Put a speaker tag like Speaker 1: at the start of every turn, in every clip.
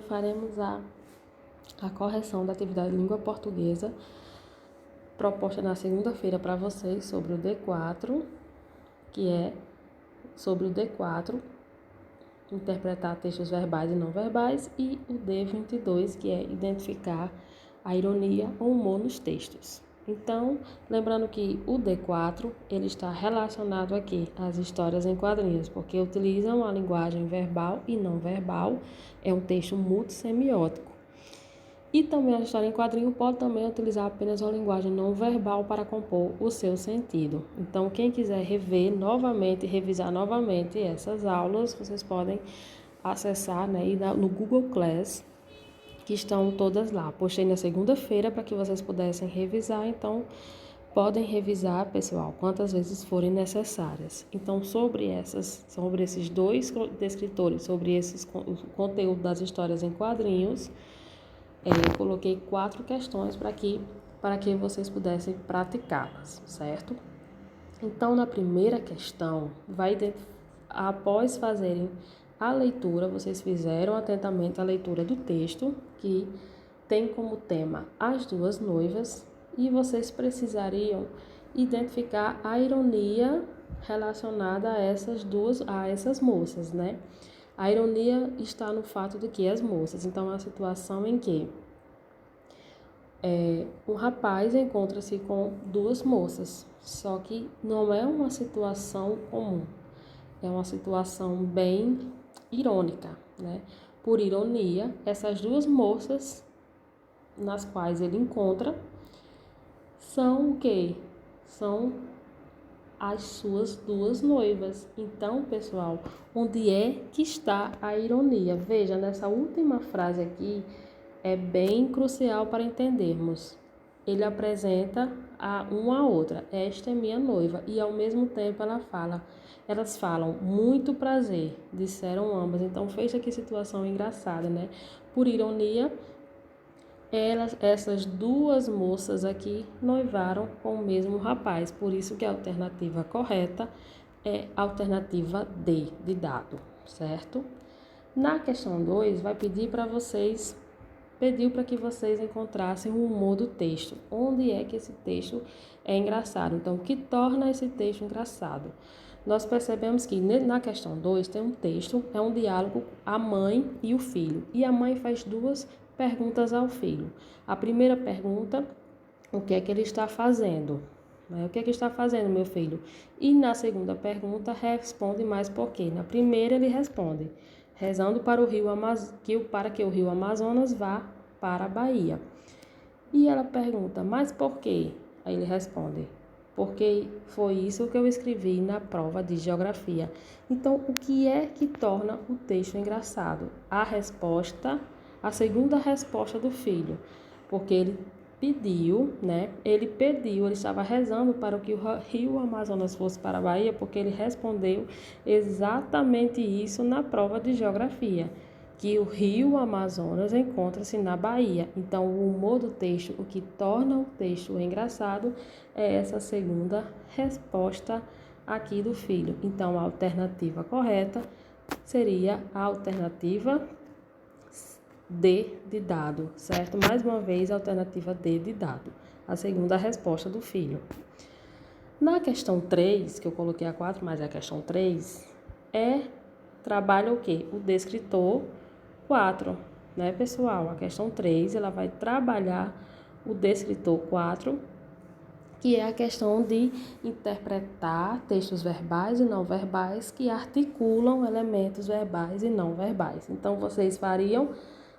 Speaker 1: Faremos a correção da atividade de língua portuguesa proposta na segunda-feira para vocês sobre o D4, que é sobre o D4, interpretar textos verbais e não verbais, e o D22, que é identificar a ironia ou humor nos textos. Então, lembrando que o D4, ele está relacionado aqui às histórias em quadrinhos, porque utilizam a linguagem verbal e não verbal, é um texto multissemiótico. E também a história em quadrinho pode também utilizar apenas uma linguagem não verbal para compor o seu sentido. Então, quem quiser rever novamente, revisar novamente essas aulas, vocês podem acessar, né, no Google Class, que estão todas lá. Postei na segunda-feira para que vocês pudessem revisar, então podem revisar, pessoal, quantas vezes forem necessárias. Então, sobre esses dois descritores, sobre o conteúdo das histórias em quadrinhos, eu coloquei 4 questões para que vocês pudessem praticá-las, certo? Então, na primeira questão, após fazerem a leitura, vocês fizeram atentamente a leitura do texto, que tem como tema as duas noivas, e vocês precisariam identificar a ironia relacionada a essas moças, né? A ironia está no fato de que as moças, então é uma situação em que um rapaz encontra-se com duas moças, só que não é uma situação comum, é uma situação bem irônica, né? Por ironia, essas duas moças nas quais ele encontra são o quê? São as suas duas noivas. Então, pessoal, onde é que está a ironia? Veja, nessa última frase aqui é bem crucial para entendermos. Ele apresenta uma a outra, esta é minha noiva, e ao mesmo tempo elas falam, muito prazer, disseram ambas. Então, veja que situação engraçada, né? Por ironia, essas duas moças aqui noivaram com o mesmo rapaz, por isso que a alternativa correta é a alternativa D, de dado, certo? Na questão 2, pediu para que vocês encontrassem o humor do texto, onde é que esse texto é engraçado. Então, o que torna esse texto engraçado? Nós percebemos que na questão 2 tem um texto, é um diálogo, a mãe e o filho, e a mãe faz duas perguntas ao filho. A primeira pergunta, o que é que ele está fazendo? O que é que está fazendo, meu filho? E na segunda pergunta, responde mais por quê. Na primeira, ele responde, rezando para que o rio Amazonas vá para a Bahia. E ela pergunta, mas por quê? Aí ele responde, porque foi isso que eu escrevi na prova de geografia. Então, o que é que torna o texto engraçado? A segunda resposta do filho, porque ele estava rezando para que o rio Amazonas fosse para a Bahia, porque ele respondeu exatamente isso na prova de geografia, que o rio Amazonas encontra-se na Bahia. Então, o humor do texto, o que torna o texto engraçado, é essa segunda resposta aqui do filho. Então, a alternativa correta seria a alternativa D de dado, certo? Mais uma vez, a alternativa D de dado, a segunda resposta do filho. Na questão 3, que eu coloquei a 4, mas a questão 3, trabalha o quê? O descritor 4, né, pessoal? A questão 3, ela vai trabalhar o descritor 4, que é a questão de interpretar textos verbais e não verbais que articulam elementos verbais e não verbais. Então, vocês fariam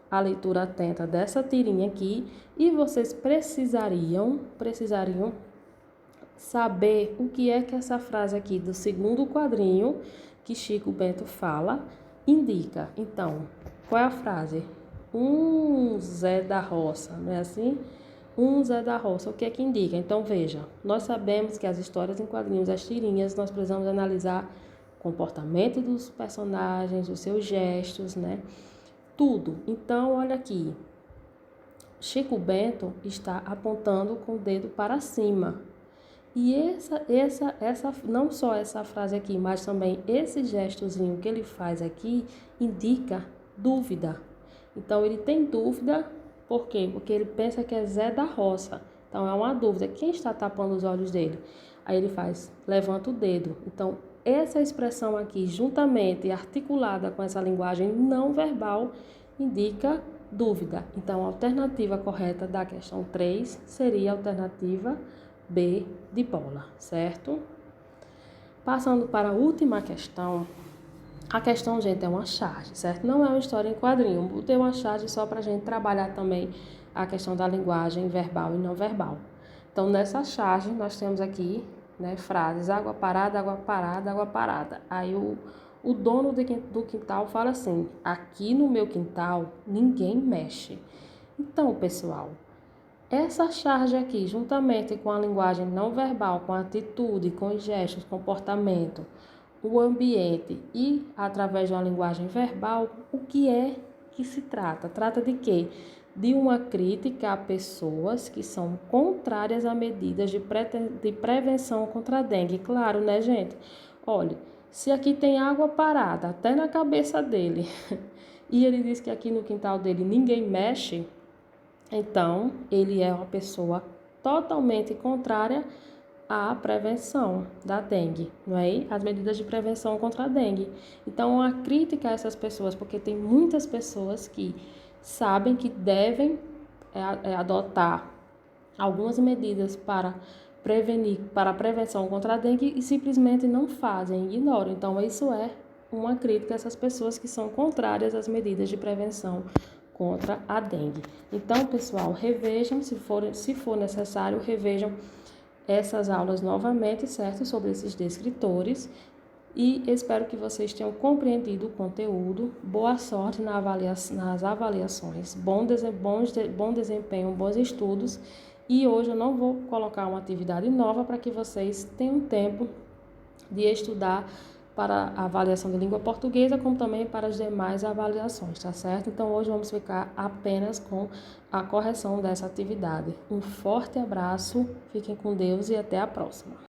Speaker 1: a leitura atenta dessa tirinha aqui e vocês precisariam saber o que é que essa frase aqui do segundo quadrinho que Chico Bento fala indica. Então, qual é a frase? Zé da Roça, não é assim? Zé da Roça, o que é que indica? Então, veja, nós sabemos que as histórias em quadrinhos, as tirinhas, nós precisamos analisar o comportamento dos personagens, os seus gestos, né? Tudo. Então, olha aqui. Chico Bento está apontando com o dedo para cima. E não só essa frase aqui, mas também esse gestozinho que ele faz aqui indica dúvida. Então, ele tem dúvida, por quê? Porque ele pensa que é Zé da Roça. Então, é uma dúvida. Quem está tapando os olhos dele? Aí ele faz, levanta o dedo. Então, essa expressão aqui, juntamente e articulada com essa linguagem não verbal, indica dúvida. Então, a alternativa correta da questão 3 seria a alternativa B de bola, certo? Passando para a última questão. A questão, gente, é uma charge, certo? Não é uma história em quadrinho. Botei uma charge só para a gente trabalhar também a questão da linguagem verbal e não verbal. Então, nessa charge, nós temos aqui, né, frases: água parada, água parada, água parada. Aí o dono do quintal fala assim: aqui no meu quintal ninguém mexe. Então, pessoal, essa charge aqui, juntamente com a linguagem não verbal, com a atitude, com os gestos, comportamento, o ambiente e através de uma linguagem verbal, o que é que se trata? Trata de quê? De uma crítica a pessoas que são contrárias a medidas de prevenção contra a dengue. Claro, né, gente? Olha, se aqui tem água parada até na cabeça dele e ele diz que aqui no quintal dele ninguém mexe, então ele é uma pessoa totalmente contrária à prevenção da dengue, não é? As medidas de prevenção contra a dengue. Então, a crítica a essas pessoas, porque tem muitas pessoas que sabem que devem adotar algumas medidas para prevenir, para a prevenção contra a dengue e simplesmente não fazem, ignoram. Então, isso é uma crítica a essas pessoas que são contrárias às medidas de prevenção contra a dengue. Então, pessoal, revejam, se for necessário, revejam essas aulas novamente, certo? Sobre esses descritores. E espero que vocês tenham compreendido o conteúdo. Boa sorte nas avaliações. Bom desempenho, bons estudos. E hoje eu não vou colocar uma atividade nova para que vocês tenham tempo de estudar para a avaliação de língua portuguesa, como também para as demais avaliações, tá certo? Então, hoje vamos ficar apenas com a correção dessa atividade. Um forte abraço, fiquem com Deus e até a próxima.